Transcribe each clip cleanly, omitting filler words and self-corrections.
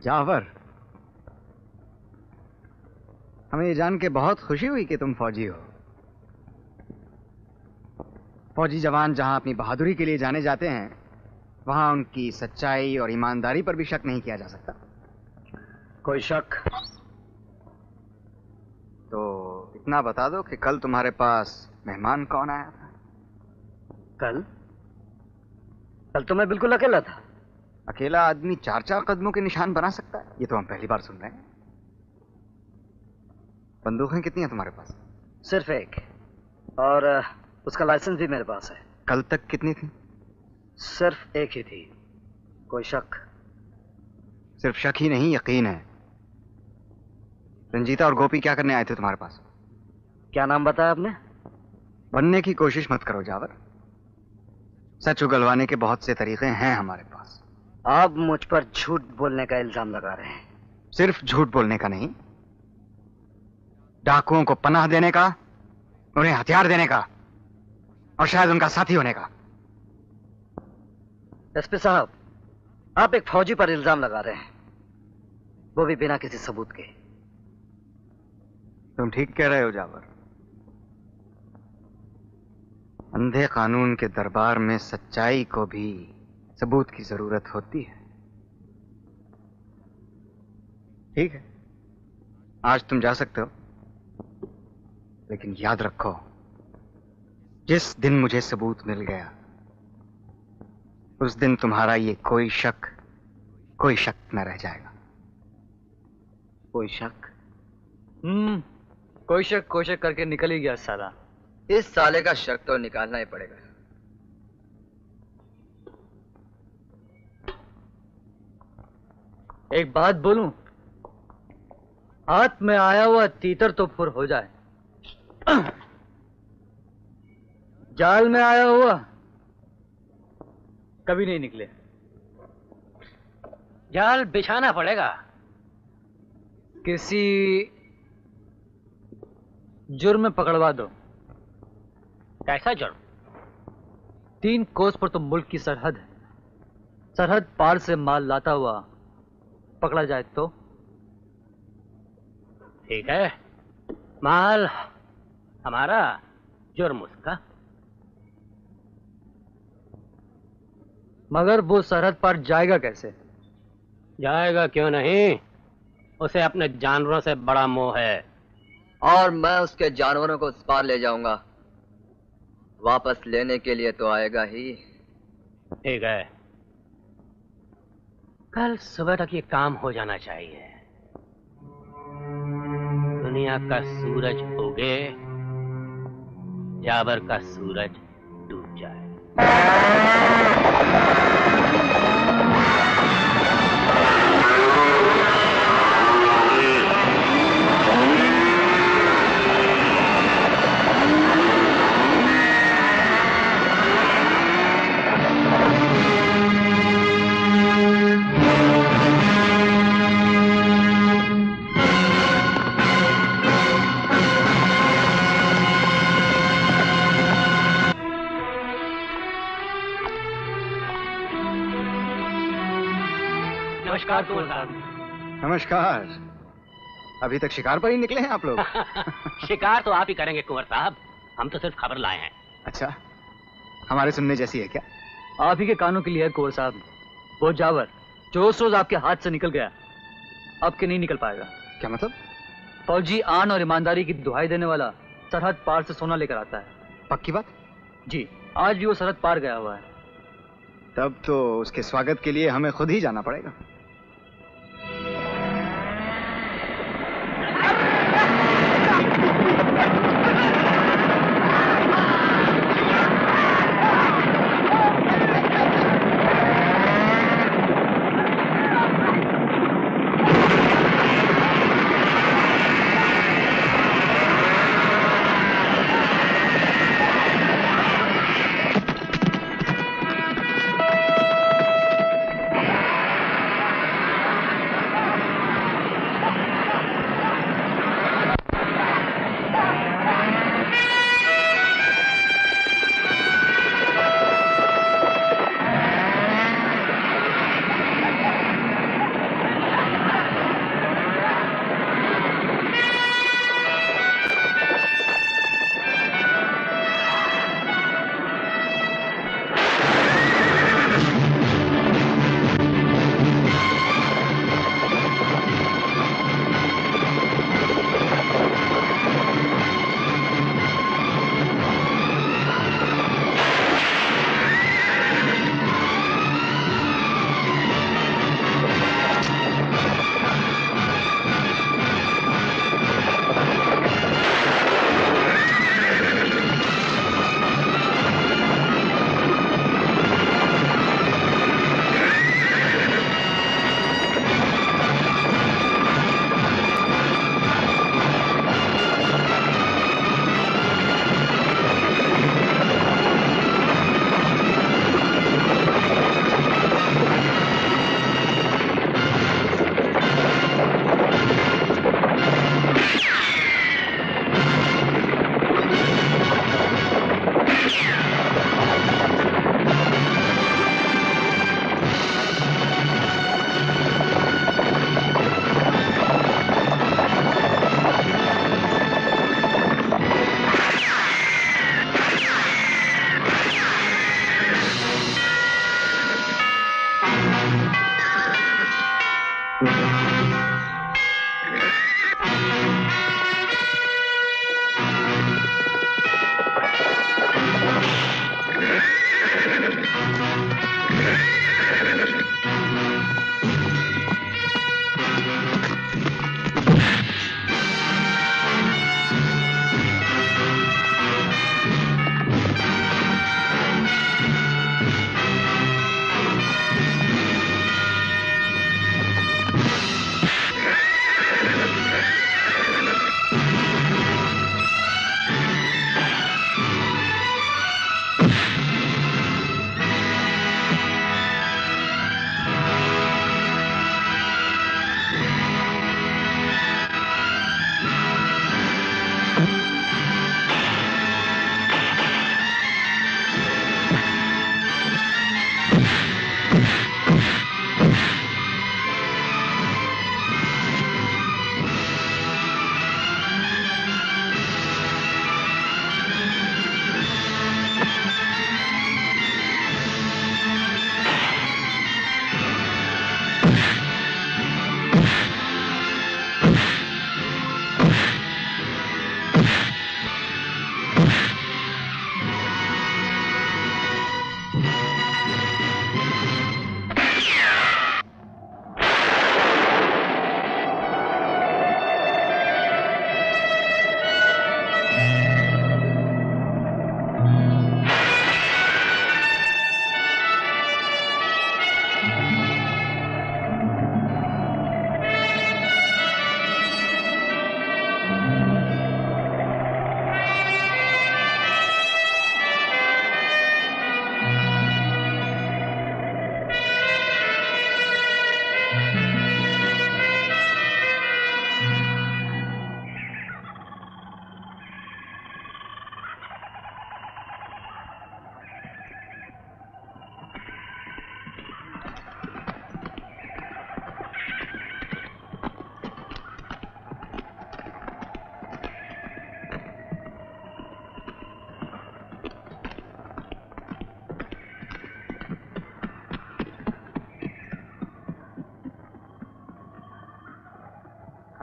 जावर, हमें ये जान के बहुत खुशी हुई कि तुम फौजी हो। फौजी जवान जहां अपनी बहादुरी के लिए जाने जाते हैं, वहां उनकी सच्चाई और ईमानदारी पर भी शक नहीं किया जा सकता। कोई शक? तो इतना बता दो कि कल तुम्हारे पास मेहमान कौन आया था? कल तो मैं बिल्कुल अकेला था। अकेला आदमी 4-4 कदमों के निशान बना सकता है? ये तो हम पहली बार सुन रहे हैं। बंदूकें कितनी हैं तुम्हारे पास? सिर्फ एक, और उसका लाइसेंस भी मेरे पास है। कल तक कितनी थी? सिर्फ एक ही थी। कोई शक? सिर्फ शक ही नहीं, यकीन है। रंजीता और गोपी क्या करने आए थे तुम्हारे पास? क्या नाम बताया आपने? बनने की कोशिश मत करो जावर। सच उगलवाने के बहुत से तरीके हैं हमारे पास। आप मुझ पर झूठ बोलने का इल्जाम लगा रहे हैं। सिर्फ झूठ बोलने का नहीं, डाकुओं को पनाह देने का, उन्हें हथियार देने का और शायद उनका साथी होने का। एसपी साहब, आप एक फौजी पर इल्जाम लगा रहे हैं, वो भी बिना किसी सबूत के। तुम ठीक कह रहे हो जावर। अंधे कानून के दरबार में सच्चाई को भी सबूत की जरूरत होती है। ठीक है, आज तुम जा सकते हो, लेकिन याद रखो, जिस दिन मुझे सबूत मिल गया, उस दिन तुम्हारा ये कोई शक न रह जाएगा। कोई शक? कोई शक करके निकल ही गया साला। इस साले का शक तो निकालना ही पड़ेगा। एक बात बोलूं, हाथ में आया हुआ तीतर तो फुर हो जाए, जाल में आया हुआ कभी नहीं निकले। जाल बिछाना पड़ेगा। किसी जुर्म में पकड़वा दो। कैसा जुर्म? 3 कोस पर तो मुल्क की सरहद है। सरहद पार से माल लाता हुआ पकड़ा जाए तो? ठीक है, माल हमारा, जुर्म उसका। मगर वो सरहद पार जाएगा कैसे? जाएगा क्यों नहीं, उसे अपने जानवरों से बड़ा मोह है। और मैं उसके जानवरों को उस पार ले जाऊंगा। वापस लेने के लिए तो आएगा ही। ठीक है, कल सुबह तक ये काम हो जाना चाहिए। दुनिया का सूरज उगे, जाबर का सूरज डूब जाए। नमस्कार कुंवर साहब। नमस्कार। अभी तक शिकार पर ही निकले हैं आप लोग? शिकार तो आप ही करेंगे कुंवर साहब, हम तो सिर्फ खबर लाए हैं। अच्छा, हमारे सुनने जैसी है क्या? आप ही के कानों के लिए है कुंवर साहब। वो जावर जो उस रोज आपके हाथ से निकल गया, अब के नहीं निकल पाएगा। क्या मतलब? फौजी आन और ईमानदारी की दुहाई देने वाला सरहद पार से सोना लेकर आता है। पक्की बात? जी, आज भी वो सरहद पार गया हुआ है। तब तो उसके स्वागत के लिए हमें खुद ही जाना पड़ेगा।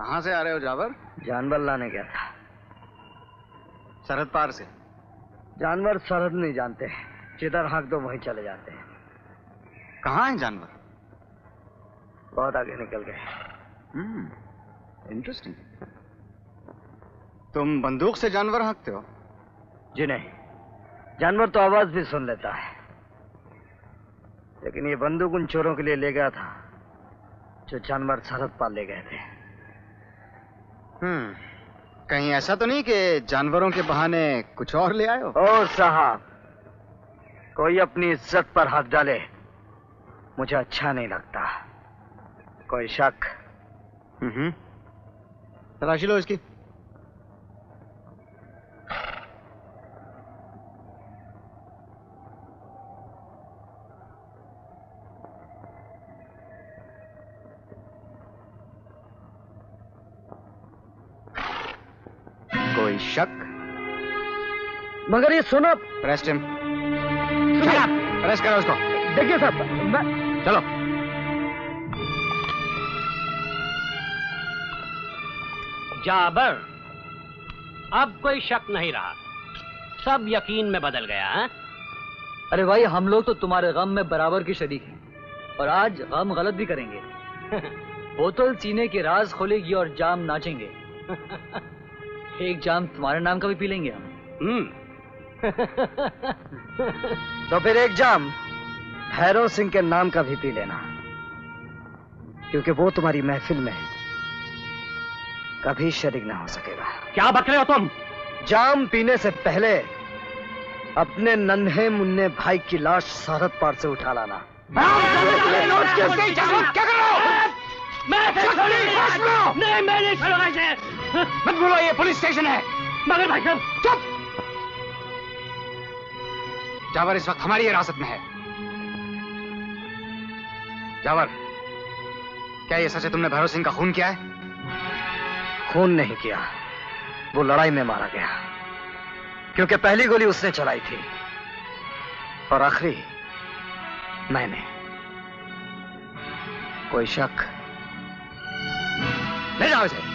कहाँ से आ रहे हो जावर? जानवर लाने गया था। सरहद पार से? जानवर सरहद नहीं जानते, जिधर हाँक दो वहीं चले जाते हैं। कहाँ हैं जानवर? बहुत आगे निकल गए। इंटरेस्टिंग। तुम बंदूक से जानवर हाँकते हो? जी नहीं, जानवर तो आवाज भी सुन लेता है, लेकिन ये बंदूक उन चोरों के लिए ले गया था जो जानवर सरहद पार ले गए थे। कहीं ऐसा तो नहीं कि जानवरों के बहाने कुछ और ले आए हो? और साहब, कोई अपनी इज्जत पर हाथ डाले मुझे अच्छा नहीं लगता। कोई शक? तलाशी लो इसकी। कोई शक? मगर ये सुनो। Arrest him. अरेस्ट करो उसको। देखिए साहब, मैं चलो। जाबर, अब कोई शक नहीं रहा, सब यकीन में बदल गया है? अरे भाई, हम लोग तो तुम्हारे गम में बराबर की शरीक हैं और आज गम गलत भी करेंगे। बोतल सीने के राज खोलेगी और जाम नाचेंगे। एक जाम तुम्हारे नाम का भी पी लेंगे हम। तो फिर एक जाम भैरव सिंह के नाम का भी पी लेना, क्योंकि वो तुम्हारी महफिल में कभी शरीक ना हो सकेगा। क्या बक रहे हो तुम? जाम पीने से पहले अपने नन्हे मुन्ने भाई की लाश सरहद पार से उठा लाना। क्या कर रहे हो? नहीं, मैं नहीं छोड़ूंगा इसे। मत बोलो, ये पुलिस स्टेशन है। मगर भाई साहब, चुप! जावर इस वक्त हमारी हिरासत में है। जावर, क्या ये सच है तुमने भैरव सिंह का खून किया है? खून नहीं किया, वो लड़ाई में मारा गया, क्योंकि पहली गोली उसने चलाई थी और आखिरी मैंने। कोई शक? ले जाओ इसे।